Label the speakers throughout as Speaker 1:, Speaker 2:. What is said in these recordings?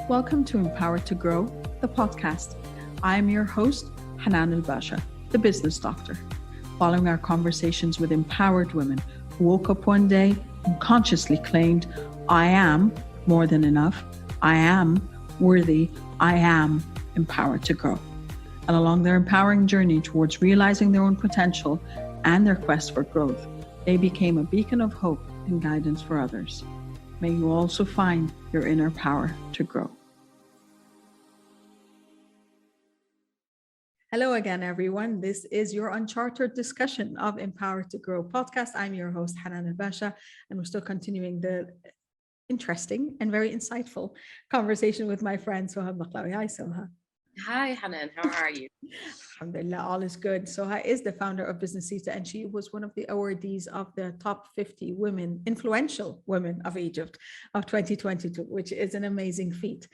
Speaker 1: Welcome to Empowered to Grow, the podcast. I am your host, Hanan Basha, the business doctor. Following our conversations with empowered women who woke up one day and consciously claimed, I am more than enough, I am worthy, I am empowered to grow. And along their empowering journey towards realizing their own potential and their quest for growth, they became a beacon of hope and guidance for others. May you also find your inner power to grow. Hello again, everyone. This is your Unchartered discussion of Empowered to Grow podcast. I'm your host, Hanan Basha, and we're still continuing the interesting and very insightful conversation with my friend, Soha El Baklawy. Hi, Soha.
Speaker 2: Hi, Hanan. How are you?
Speaker 1: Alhamdulillah, all is good. Soha is the founder of Businessita, and she was one of the awardees of the top 50 women, influential women of Egypt of 2022, which is an amazing feat.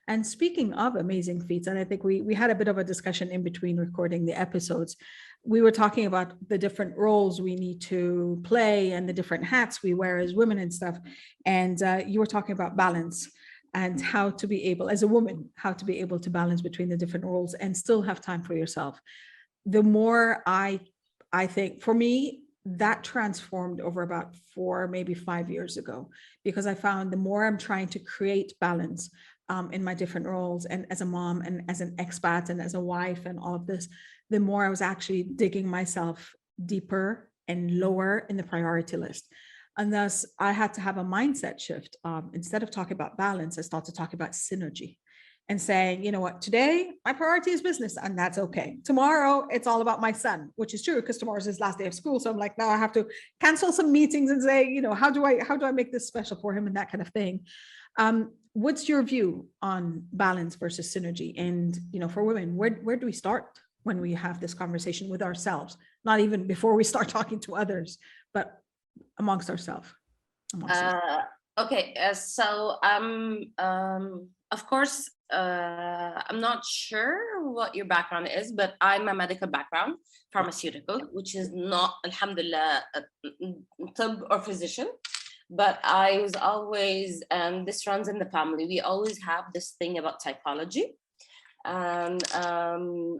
Speaker 1: And speaking of amazing feats, and I think we had a bit of a discussion in between recording the episodes, we were talking about the different roles we need to play and the different hats we wear as women and stuff. And you were talking about balance and how to be able, as a woman, how to be able to balance between the different roles and still have time for yourself. The more I think, for me, that transformed over about 4, maybe 5 years ago, because I found the more I'm trying to create balance in my different roles and as a mom and as an expat and as a wife and all of this, the more I was actually digging myself deeper and lower in the priority list. And thus I had to have a mindset shift. Instead of talking about balance, I started talking about synergy and saying, you know what, today my priority is business and that's okay. Tomorrow it's all about my son, which is true because tomorrow's his last day of school. So I'm like, now I have to cancel some meetings and say, you know, how do I make this special for him and that kind of thing. What's your view on balance versus synergy? And, you know, for women, where do we start when we have this conversation with ourselves? Not even before we start talking to others, but amongst ourselves.
Speaker 2: Okay, so of course, I'm not sure what your background is, but I'm a medical background, pharmaceutical, which is not, alhamdulillah, tib or physician. But I was always, and this runs in the family, we always have this thing about psychology. And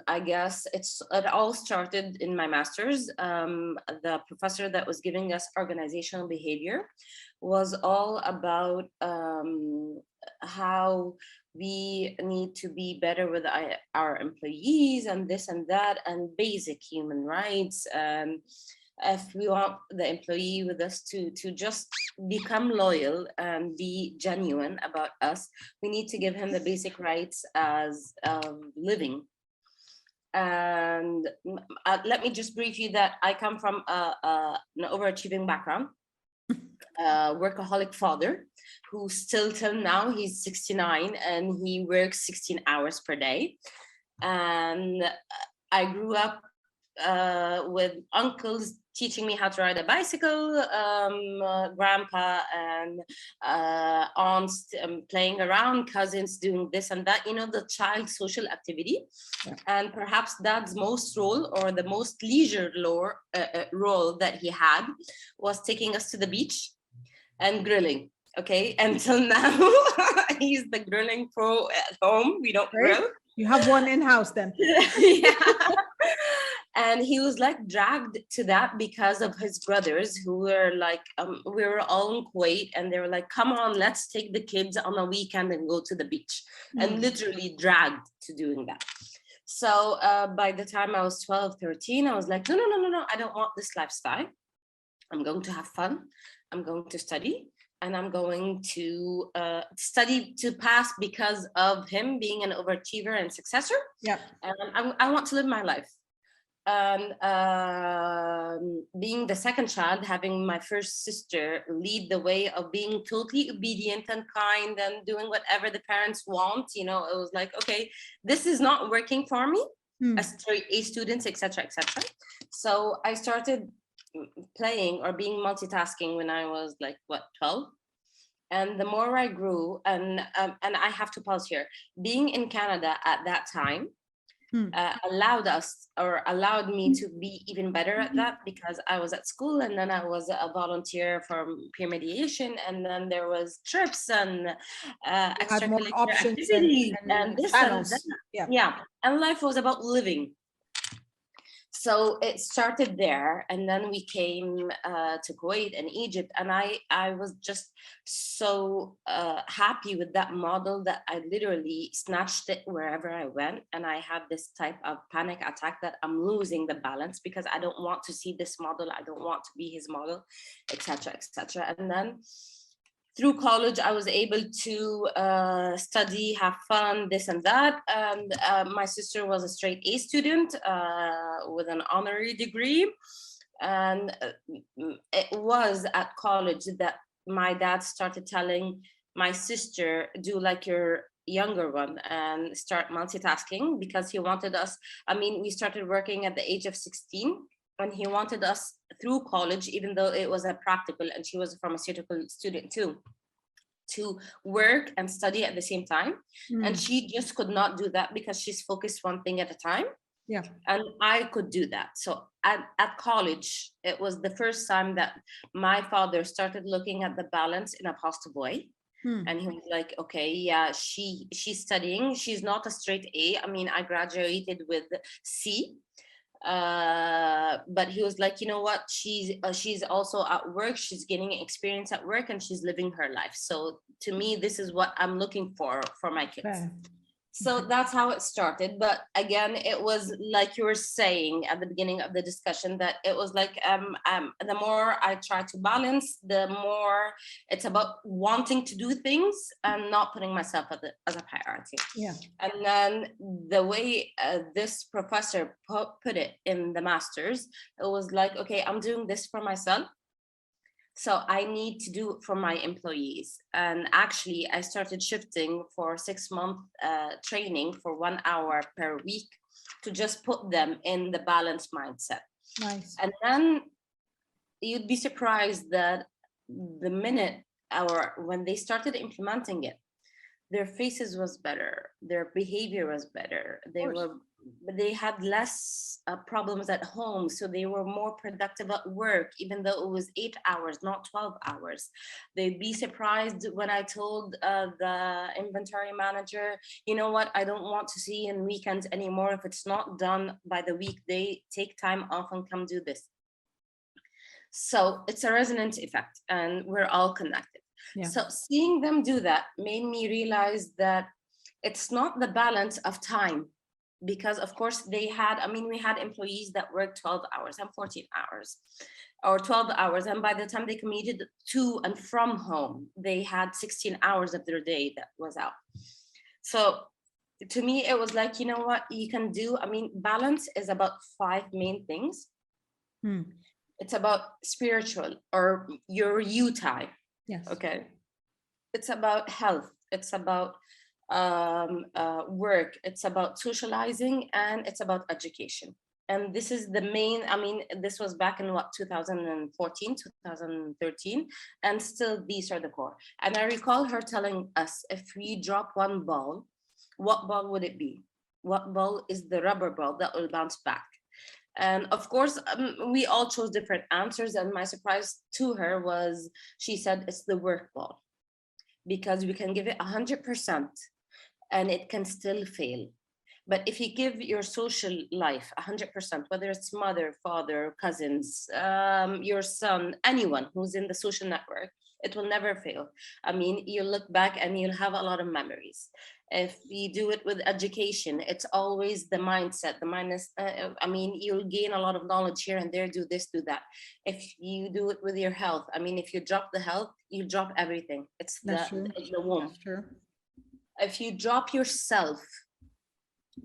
Speaker 2: I guess it all started in my master's. The professor that was giving us organizational behavior was all about how we need to be better with our employees and this and that and basic human rights. If we want the employee with us to just become loyal and be genuine about us, we need to give him the basic rights as living. And let me just brief you that I come from an overachieving background, workaholic father who still till now, he's 69 and he works 16 hours per day. And I grew up with uncles teaching me how to ride a bicycle, grandpa and aunts playing around, cousins doing this and that, you know, the child social activity. Yeah. And perhaps dad's most role or the most leisure role that he had was taking us to the beach and grilling. Okay, until now, he's the grilling pro at home. We don't grill.
Speaker 1: You have one in-house then.
Speaker 2: Yeah. And he was like dragged to that because of his brothers who were like, we were all in Kuwait and they were like, come on, let's take the kids on a weekend and go to the beach. And literally dragged to doing that. So by the time I was 12, 13, I was like, no, I don't want this lifestyle. I'm going to have fun. I'm going to study. And I'm going to study to pass because of him being an overachiever and successor.
Speaker 1: Yeah.
Speaker 2: And I want to live my life. And being the second child, having my first sister lead the way of being totally obedient and kind and doing whatever the parents want, you know, it was like, okay, this is not working for me as A students, etc., etc. So I started playing or being multitasking when I was like 12. And the more I grew, and I have to pause here, being in Canada at that time, allowed me to be even better at that, because I was at school, and then I was a volunteer for peer mediation, and then there was trips and
Speaker 1: You had more
Speaker 2: extracurricular
Speaker 1: options
Speaker 2: activities and
Speaker 1: and
Speaker 2: this and that.
Speaker 1: channels. Yeah.
Speaker 2: Yeah, and life was about living. So it started there, and then we came to Kuwait and Egypt, and I was just so happy with that model that I literally snatched it wherever I went, and I had this type of panic attack that I'm losing the balance because I don't want to see this model, I don't want to be his model, etc., etc. And then through college, I was able to study, have fun, this and that. And my sister was a straight A student with an honorary degree. And it was at college that my dad started telling my sister, do like your younger one and start multitasking, because he wanted us, I mean, we started working at the age of 16, and he wanted us through college, even though it was a practical and she was a pharmaceutical student too, to work and study at the same time. And she just could not do that because she's focused one thing at a time.
Speaker 1: Yeah.
Speaker 2: And I could do that. So at college, it was the first time that my father started looking at the balance in a positive way. And he was like, okay, yeah, she's studying. She's not a straight A. I mean, I graduated with C. But he was like, you know what, she's also at work, she's gaining experience at work, and she's living her life. So to me, this is what I'm looking for my kids.
Speaker 1: Okay.
Speaker 2: So that's how it started. But again, it was like you were saying at the beginning of the discussion, that it was like the more I try to balance, the more it's about wanting to do things and not putting myself as a priority.
Speaker 1: Yeah.
Speaker 2: And then the way this professor put it in the master's, it was like, okay, I'm doing this for myself, so I need to do it for my employees. And actually, I started shifting for 6-month training for 1 hour per week to just put them in the balanced mindset.
Speaker 1: Nice.
Speaker 2: And then you'd be surprised that the minute or when they started implementing it, their faces was better, their behavior was better, they had less problems at home, so they were more productive at work, even though it was 8 hours, not 12 hours. They'd be surprised when I told the inventory manager, you know what, I don't want to see in weekends anymore. If it's not done by the weekday, take time off and come do this. So it's a resonance effect, and we're all connected. Yeah. So seeing them do that made me realize that it's not the balance of time, because of course they had, I mean, we had employees that worked 12 hours and 14 hours or 12 hours. And by the time they commuted to and from home, they had 16 hours of their day that was out. So to me, it was like, you know what you can do? I mean, balance is about 5 main things. It's about spiritual or your you time. Yes. Okay. It's about health. It's about work. It's about socializing, and it's about education. And this is the main, I mean, this was back in what, 2014, 2013, and still these are the core. And I recall her telling us, if we drop one ball, what ball would it be? What ball is the rubber ball that will bounce back? And of course, we all chose different answers. And my surprise to her was, she said, it's the work ball, because we can give it 100% and it can still fail. But if you give your social life 100%, whether it's mother, father, cousins, your son, anyone who's in the social network, it will never fail. I mean, you'll look back and you'll have a lot of memories. If you do it with education, it's always the mindset, the minus, I mean, you'll gain a lot of knowledge here and there, do this, do that. If you do it with your health, I mean, if you drop the health, you drop everything. It's the womb. That's true. If you drop yourself,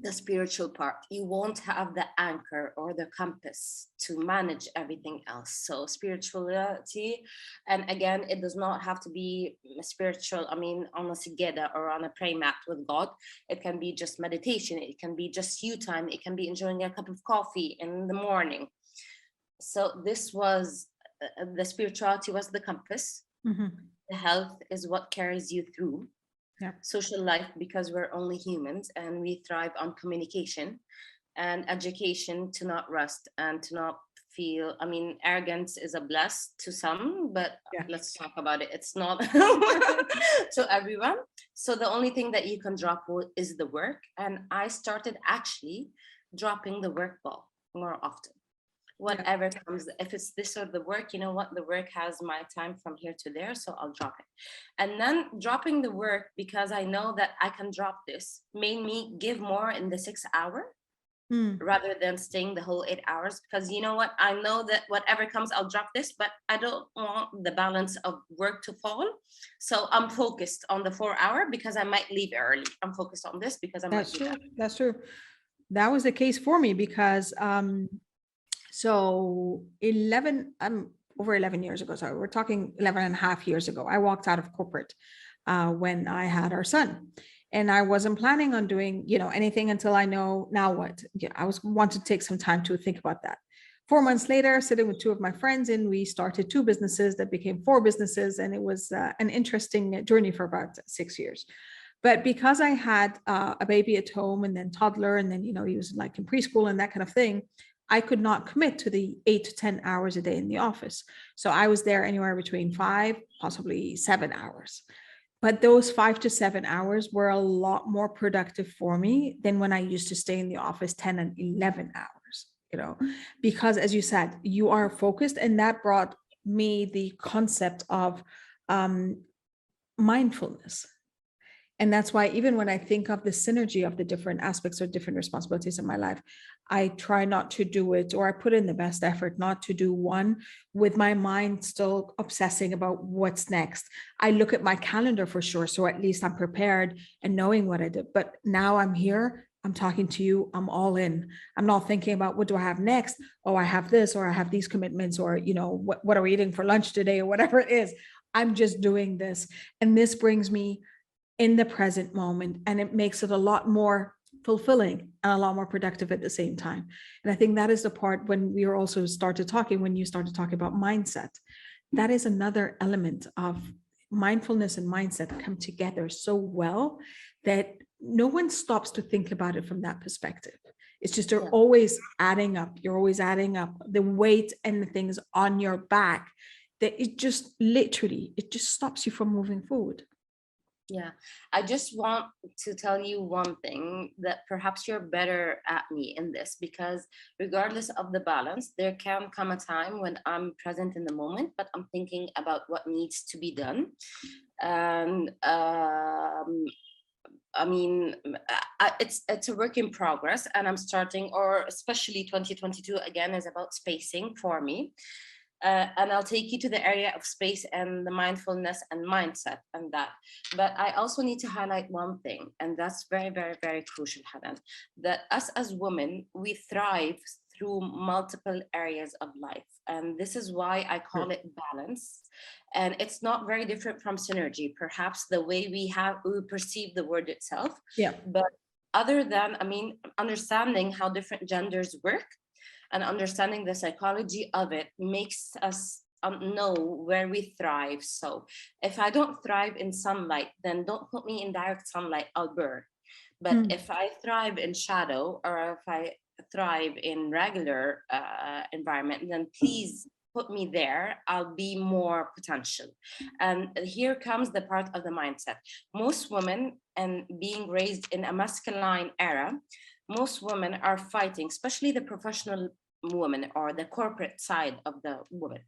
Speaker 2: the spiritual part, you won't have the anchor or the compass to manage everything else. So spirituality, and again, it does not have to be spiritual, I mean, on a sigeda or on a prayer mat with God. It can be just meditation. It can be just you time. It can be enjoying a cup of coffee in the morning. So this was, the spirituality was the compass. The health is what carries you through.
Speaker 1: Yeah.
Speaker 2: social life, because we're only humans and we thrive on communication and education, to not rust and to not feel, I mean, arrogance is a bless to some, but
Speaker 1: Yeah.
Speaker 2: let's talk about it. It's not to everyone. So the only thing that you can drop is the work. And I started actually dropping the work ball more often. Whatever comes, if it's this or the work, you know what, the work has my time from here to there, so I'll drop it. And then dropping the work, because I know that I can drop this, made me give more in the 6 hour rather than staying the whole 8 hours. Because you know what, I know that whatever comes, I'll drop this, but I don't want the balance of work to fall. So I'm focused on the 4 hour because I might leave early. I'm focused on this because I might
Speaker 1: That's
Speaker 2: leave
Speaker 1: true.
Speaker 2: early.
Speaker 1: That's true. That was the case for me because so over 11 years ago, so we're talking 11 and a half years ago, I walked out of corporate when I had our son. And I wasn't planning on doing, anything until I know now what. Yeah, I want to take some time to think about that. 4 months later, sitting with two of my friends, and we started two businesses that became four businesses. And it was an interesting journey for about 6 years. But because I had a baby at home and then toddler, and then, he was like in preschool and that kind of thing, I could not commit to the 8 to 10 hours a day in the office. So I was there anywhere between 5, possibly 7 hours. But those 5 to 7 hours were a lot more productive for me than when I used to stay in the office 10 and 11 hours, because as you said, you are focused, and that brought me the concept of mindfulness. And that's why even when I think of the synergy of the different aspects or different responsibilities in my life, I try not to do it, or I put in the best effort not to do one with my mind still obsessing about what's next. I look at my calendar for sure, so at least I'm prepared and knowing what I did. But now I'm here, I'm talking to you, I'm all in. I'm not thinking about what do I have next? Oh, I have this, or I have these commitments, or, what are we eating for lunch today, or whatever it is. I'm just doing this. And this brings me in the present moment, and it makes it a lot more fulfilling and a lot more productive at the same time. And I think that is the part when we also when you started talking about mindset, that is another element of mindfulness and mindset come together so well that no one stops to think about it from that perspective. It's just you're always adding up the weight and the things on your back, that it just stops you from moving forward.
Speaker 2: Yeah, I just want to tell you one thing, that perhaps you're better at me in this, because regardless of the balance, there can come a time when I'm present in the moment, but I'm thinking about what needs to be done. And I mean, it's a work in progress, and I'm starting, or especially 2022 again is about spacing for me. And I'll take you to the area of space and the mindfulness and mindset and that. But I also need to highlight one thing, and that's very, very, very crucial, Hanan, that us as women, we thrive through multiple areas of life. And this is why I call it balance. And it's not very different from synergy, perhaps the way we perceive the word itself.
Speaker 1: Yeah.
Speaker 2: But other than, understanding how different genders work, and understanding the psychology of it makes us know where we thrive. So if I don't thrive in sunlight, then don't put me in direct sunlight, I'll burn. But if I thrive in shadow, or if I thrive in regular environment, then please put me there, I'll be more potential. And here comes the part of the mindset. Most women, and being raised in a masculine era, most women are fighting, especially the professional women or the corporate side of the woman.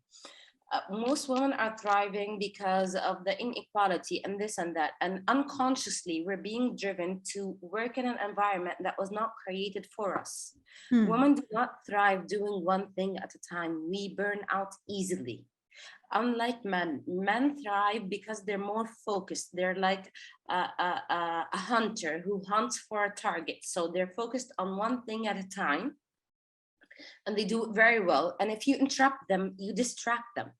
Speaker 2: Most women are thriving because of the inequality and this and that. And unconsciously, we're being driven to work in an environment that was not created for us. Women do not thrive doing one thing at a time. We burn out easily. Unlike men, men thrive because they're more focused. They're like a hunter who hunts for a target. So they're focused on one thing at a time, and they do it very well. And if you interrupt them, you distract them.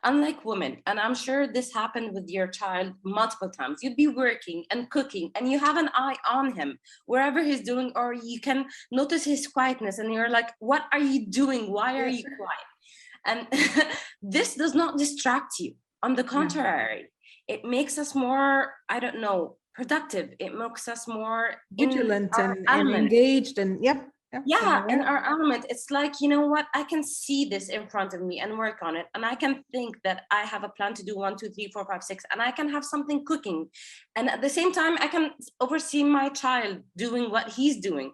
Speaker 2: Unlike women, and I'm sure this happened with your child multiple times, you'd be working and cooking and you have an eye on him wherever he's doing, or you can notice his quietness and you're like, what are you doing? Why are you quiet? And this does not distract you. On the contrary, it makes us more, I don't know, productive. It makes us more in
Speaker 1: Vigilant
Speaker 2: our
Speaker 1: and
Speaker 2: element.
Speaker 1: engaged and yep. I'm
Speaker 2: Yeah, in
Speaker 1: aware.
Speaker 2: our element. It's like, you know what, I can see this in front of me and work on it, and I can think that I have a plan to do 1, 2, 3, 4, 5, 6, and I can have something cooking, and at the same time I can oversee my child doing what he's doing.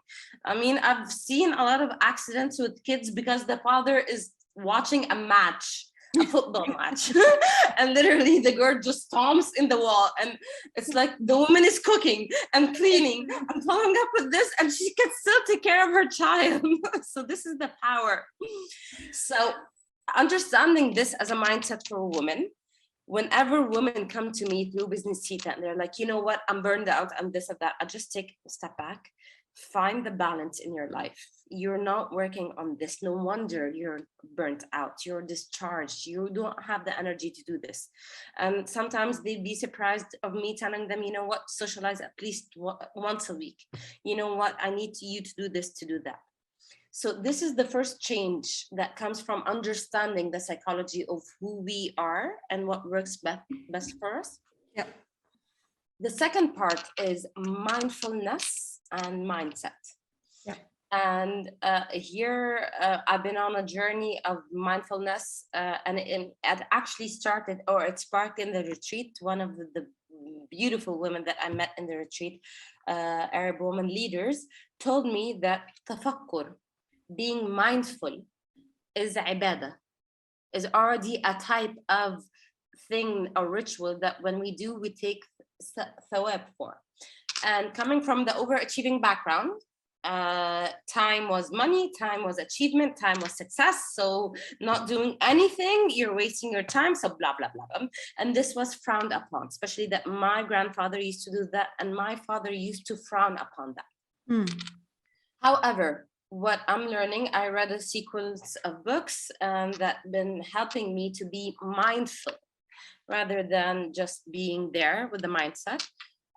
Speaker 2: I mean, I've seen a lot of accidents with kids because the father is watching a match, a football match, and literally the girl just stomps in the wall, and it's like the woman is cooking and cleaning and following up with this, and she can still take care of her child. So this is the power. So understanding this as a mindset for a woman, whenever women come to me through Businessita and they're like, you know what, I'm burned out and this and that, I just take a step back, find the balance in your life. You're not working on this. No wonder you're burnt out. You're discharged. You don't have the energy to do this. And sometimes they'd be surprised of me telling them, you know what, socialize at least once a week. You know what, I need you to do this, to do that. So this is the first change that comes from understanding the psychology of who we are and what works best for us.
Speaker 1: Yep.
Speaker 2: The second part is mindfulness and mindset.
Speaker 1: Yeah.
Speaker 2: And here I've been on a journey of mindfulness, and it actually started, or it sparked in the retreat. One of the beautiful women that I met in the retreat, Arab woman leaders, told me that tafakkur, being mindful, is ibadah, is already a type of thing or ritual that when we do, we take thawab for. And coming from the overachieving background, time was money, time was achievement, time was success. So not doing anything, you're wasting your time. So blah, blah, blah. And this was frowned upon, especially that my grandfather used to do that. And my father used to frown upon that. However, what I'm learning, I read a sequence of books that been helping me to be mindful rather than just being there with the mindset.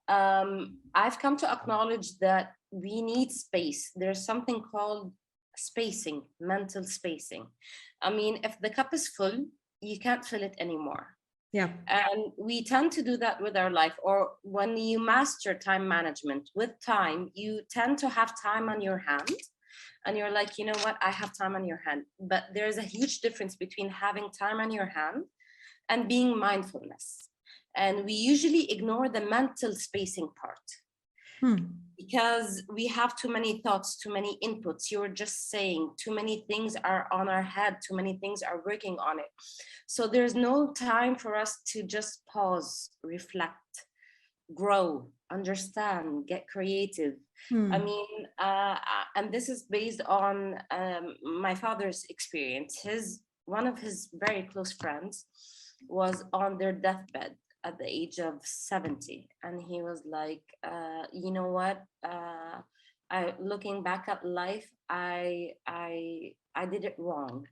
Speaker 2: I've come to acknowledge that we need space. There's something called spacing, mental spacing. I mean, if the cup is full, you can't fill it anymore.
Speaker 1: Yeah.
Speaker 2: And we tend to do that with our life. Or when you master time management, with time, you tend to have time on your hand. And you're like, you know what, I have time on your hand. But there's a huge difference between having time on your hand and being mindfulness. And we usually ignore the mental spacing part because we have too many thoughts, too many inputs. You're just saying too many things are on our head, too many things are working on it. So there's no time for us to just pause, reflect, grow, understand, get creative. I mean, and this is based on my father's experience. One of his very close friends was on their deathbed at the age of 70, and he was like, you know what, looking back at life, I did it wrong.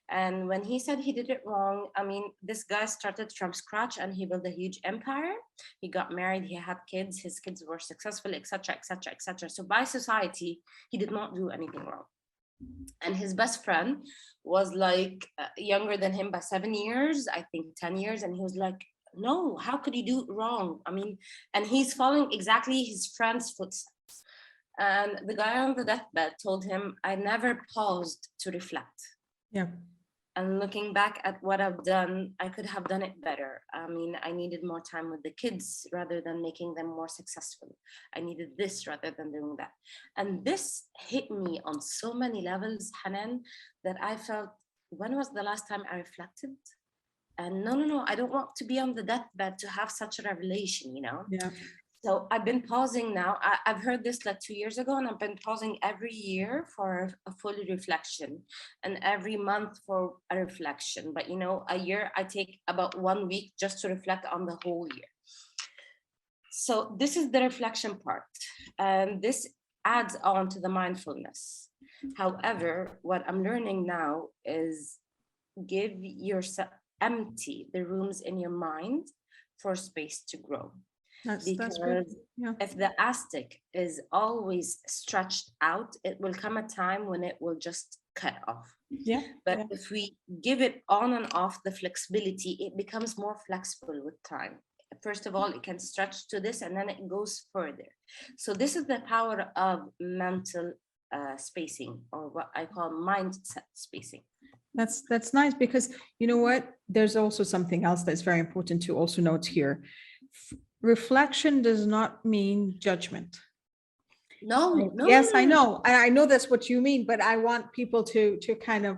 Speaker 2: And when he said he did it wrong, I mean, this guy started from scratch and he built a huge empire. He got married, he had kids, his kids were successful, etc., etc., etc. So by society, he did not do anything wrong. And his best friend was like younger than him by 7 years, I think 10 years. And he was like, no, how could he do it wrong? I mean, and he's following exactly his friend's footsteps. And the guy on the deathbed told him, I never paused to reflect.
Speaker 1: Yeah.
Speaker 2: And looking back at what I've done, I could have done it better. I mean, I needed more time with the kids rather than making them more successful. I needed this rather than doing that. And this hit me on so many levels, Hanan, that I felt, when was the last time I reflected? And no, I don't want to be on the deathbed to have such a revelation, you know?
Speaker 1: Yeah.
Speaker 2: So I've been pausing now. I've heard this like 2 years ago, and I've been pausing every year for a full reflection and every month for a reflection. But, you know, a year I take about 1 week just to reflect on the whole year. So this is the reflection part. And this adds on to the mindfulness. However, what I'm learning now is give yourself, empty the rooms in your mind for space to grow. That's good. Yeah. If the elastic is always stretched out, it will come a time when it will just cut off.
Speaker 1: Yeah.
Speaker 2: But if we give it on and off the flexibility, it becomes more flexible with time. First of all, it can stretch to this, and then it goes further. So this is the power of mental spacing, or what I call mindset spacing.
Speaker 1: That's nice, because you know what? There's also something else that's very important to also note here. Reflection does not mean judgment.
Speaker 2: No,
Speaker 1: Yes, I
Speaker 2: no.
Speaker 1: know. I know that's what you mean, but I want people to kind of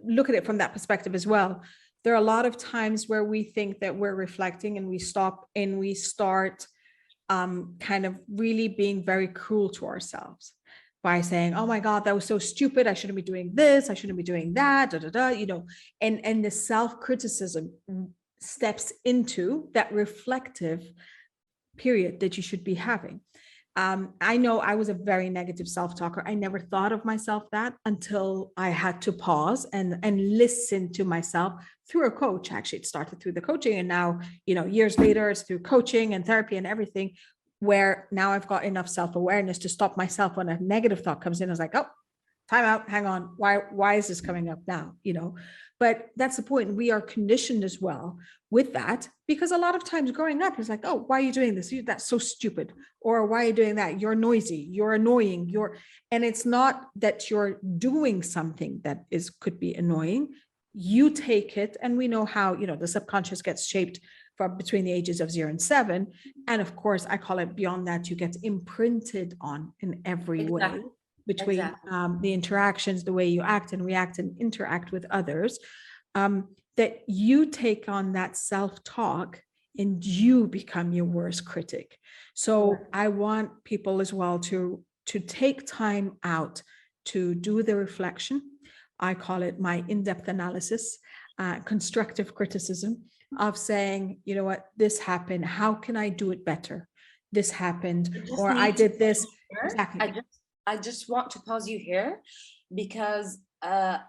Speaker 1: look at it from that perspective as well. There are a lot of times where we think that we're reflecting and we stop and we start kind of really being very cruel to ourselves by saying, oh my God, that was so stupid. I shouldn't be doing this. I shouldn't be doing that, you know, and the self-criticism steps into that reflective period that you should be having. I know I was a very negative self-talker. I never thought of myself that until I had to pause and listen to myself through a coach. Actually, it started through the coaching, and now, you know, years later, it's through coaching and therapy and everything, where now I've got enough self-awareness to stop myself when a negative thought comes in. I was like, oh, time out, hang on, why is this coming up now, you know? But that's the point. We are conditioned as well with that, because a lot of times growing up is like, oh, why are you doing this? That's so stupid. Or why are you doing that? You're noisy, you're annoying, and it's not that you're doing something that could be annoying. You take it, and we know how, you know, the subconscious gets shaped from between the ages of 0 and 7. And of course, I call it beyond that, you get imprinted on in every way between the interactions, the way you act and react and interact with others, that you take on that self-talk and you become your worst critic. So I want people as well to take time out to do the reflection. I call it my in-depth analysis, constructive criticism of saying, you know what, this happened. How can I do it better? This happened, or I did this. Exactly.
Speaker 2: I just want to pause you here, because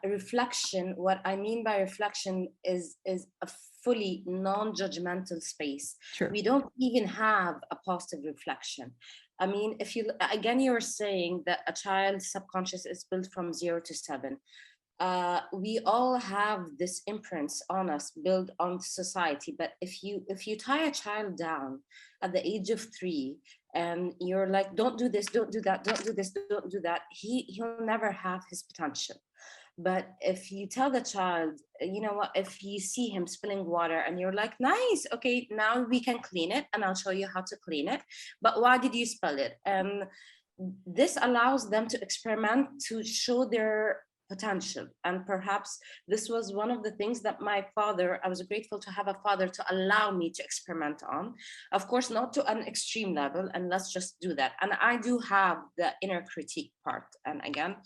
Speaker 2: reflection, what I mean by reflection is a fully non-judgmental space.
Speaker 1: Sure.
Speaker 2: We don't even have a positive reflection. I mean, if you, again, you're saying that a child's subconscious is built from 0 to 7. We all have this imprints on us, built on society. But if you tie a child down at the age of 3, and you're like, don't do this, don't do that, don't do this, don't do that, he'll never have his potential. But if you tell the child, you know what, if you see him spilling water and you're like, nice, okay, now we can clean it and I'll show you how to clean it, but why did you spill it? And this allows them to experiment, to show their potential. And perhaps this was one of the things that my father, I was grateful to have a father to allow me to experiment on. Of course, not to an extreme level, and let's just do that. And I do have the inner critique part. And again,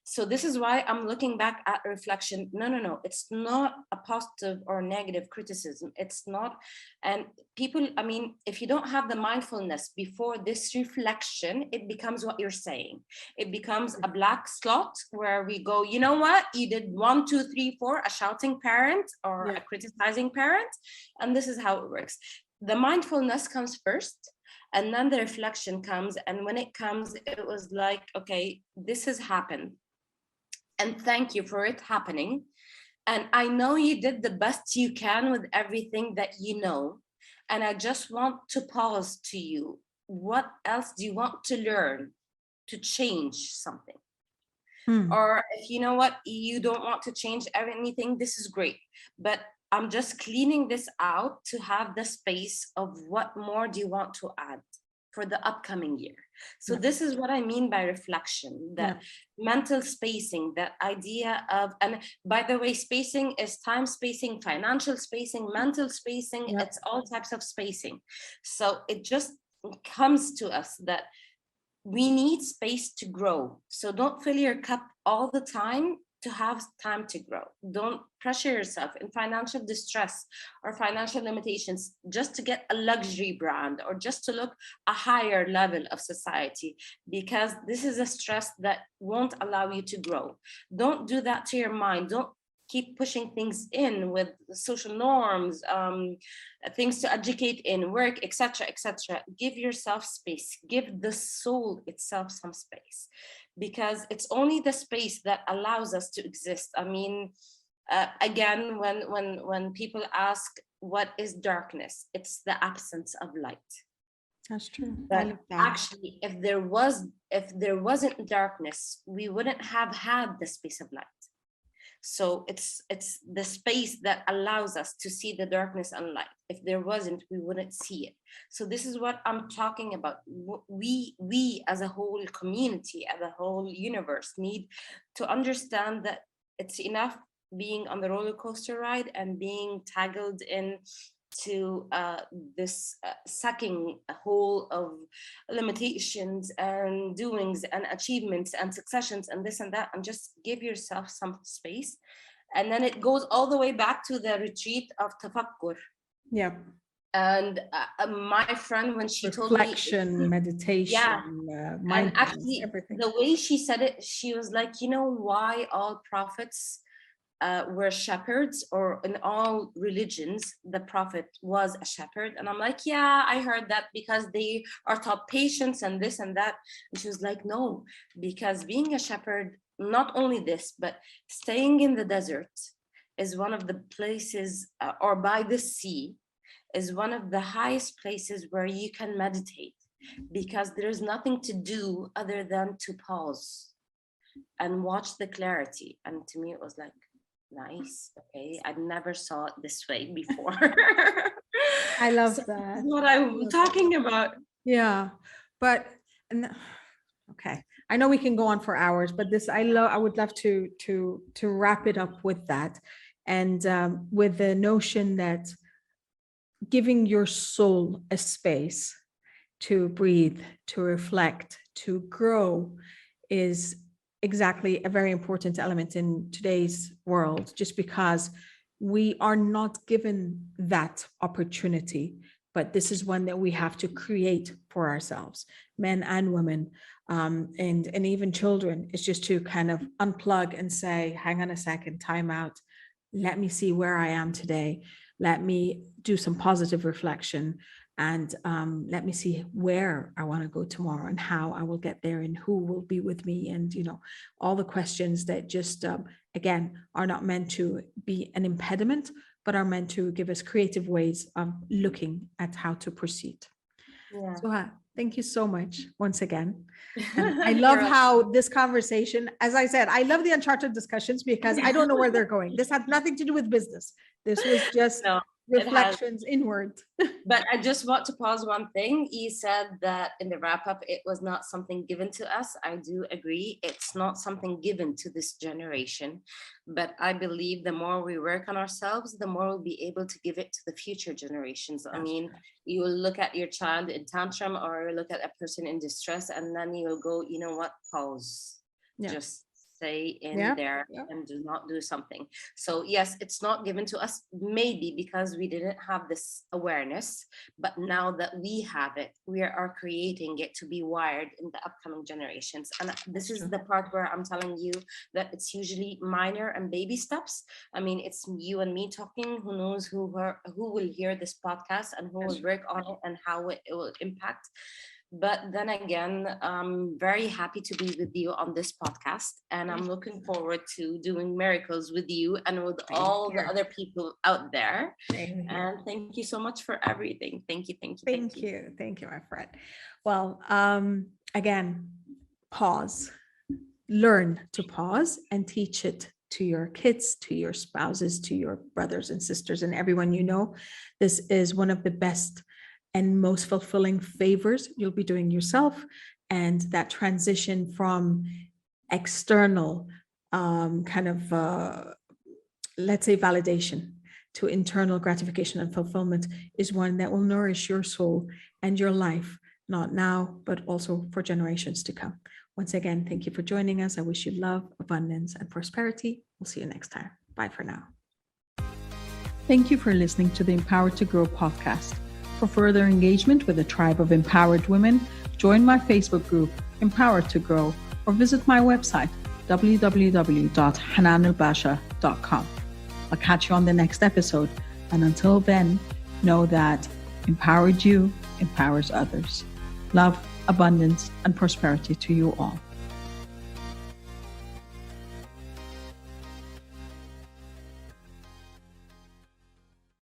Speaker 2: so this is why I'm looking back at reflection. No, it's not a positive or negative criticism. It's not. And people, I mean, if you don't have the mindfulness before this reflection, it becomes what you're saying. It becomes a black slot where we go, you know what, you did 1, 2, 3, 4, a shouting parent or a criticizing parent. And this is how it works. The mindfulness comes first, and then the reflection comes. And when it comes, it was like, okay, this has happened. And thank you for it happening. And I know you did the best you can with everything that you know. And I just want to pause to you. What else do you want to learn to change something? Or if you know what, you don't want to change anything, this is great. But I'm just cleaning this out to have the space of what more do you want to add for the upcoming year. So this is what I mean by reflection, that mental spacing, that idea of, and by the way, spacing is time spacing, financial spacing, mental spacing, it's all types of spacing. So it just comes to us that we need space to grow. So don't fill your cup all the time to have time to grow. Don't pressure yourself in financial distress or financial limitations just to get a luxury brand or just to look a higher level of society, because this is a stress that won't allow you to grow. Don't do that to your mind. Don't keep pushing things in with social norms, things to educate in, work, etc., etc. Give yourself space. Give the soul itself some space, because it's only the space that allows us to exist. I mean, again, when people ask, what is darkness? It's the absence of light.
Speaker 1: That's true. I
Speaker 2: But
Speaker 1: love that.
Speaker 2: actually, if there wasn't darkness, we wouldn't have had the space of light. So it's the space that allows us to see the darkness and light. If there wasn't, we wouldn't see it. So this is what I'm talking about. We as a whole community, as a whole universe, need to understand that it's enough being on the roller coaster ride and being toggled in to this sucking hole of limitations and doings and achievements and successions and this and that, and just give yourself some space. And then it goes all the way back to the retreat of tafakkur.
Speaker 1: Yeah.
Speaker 2: And my friend, when she
Speaker 1: Reflection,
Speaker 2: told me,
Speaker 1: meditation,
Speaker 2: and
Speaker 1: mindfulness,
Speaker 2: actually
Speaker 1: everything.
Speaker 2: the way she said it, she was like, you know why all prophets were shepherds, or in all religions the prophet was a shepherd? And I'm like, yeah, I heard that, because they are taught patience and this and that. And she was like, no, because being a shepherd, not only this, but staying in the desert is one of the places, or by the sea is one of the highest places where you can meditate, because there's nothing to do other than to pause and watch the clarity. And to me it was like, nice. Okay, I never saw it this way before.
Speaker 1: I love
Speaker 2: So
Speaker 1: that.
Speaker 2: that's what I'm talking about.
Speaker 1: Yeah, but okay, I know we can go on for hours, but this I would love to wrap it up with that, and with the notion that giving your soul a space to breathe, to reflect, to grow is exactly a very important element in today's world, just because we are not given that opportunity. But this is one that we have to create for ourselves, men and women, and even children. It's just to kind of unplug and say, hang on a second, time out. Let me see where I am today. Let me do some positive reflection, and let me see where I want to go tomorrow and how I will get there and who will be with me. And, all the questions that just, again, are not meant to be an impediment, but are meant to give us creative ways of looking at how to proceed.
Speaker 2: Yeah.
Speaker 1: Soha, thank you so much once again. And I love how this conversation, as I said, I love the Uncharted discussions because I don't know where they're going. This had nothing to do with business. This was just reflections inward.
Speaker 2: But I just want to pause one thing. You said that in the wrap up, it was not something given to us. I do agree. It's not something given to this generation, but I believe the more we work on ourselves, the more we'll be able to give it to the future generations. I mean, you will look at your child in tantrum, or look at a person in distress, and then you will go, you know what, pause. Just stay in there and do not do something. So yes, it's not given to us, maybe because we didn't have this awareness, but now that we have it, we are creating it to be wired in the upcoming generations. And this is the part where I'm telling you that it's usually minor and baby steps. I mean, it's you and me talking. Who knows who will hear this podcast and who will work on it and how it will impact. But then again, I'm very happy to be with you on this podcast, and I'm looking forward to doing miracles with you and with all the other people out there. And thank you so much for everything. Thank you.
Speaker 1: Thank you, my friend. Well, again, pause. Learn to pause and teach it to your kids, to your spouses, to your brothers and sisters, and everyone you know. This is one of the best and most fulfilling favors you'll be doing yourself. And that transition from external let's say validation to internal gratification and fulfillment is one that will nourish your soul and your life, not now, but also for generations to come. Once again, thank you for joining us. I wish you love, abundance, and prosperity. We'll see you next time. Bye for now. Thank you for listening to the Empowered to Grow podcast. For further engagement with a tribe of empowered women, join my Facebook group, Empowered to Grow, or visit my website, www.hananelbasha.com. I'll catch you on the next episode. And until then, know that empowered you empowers others. Love, abundance, and prosperity to you all.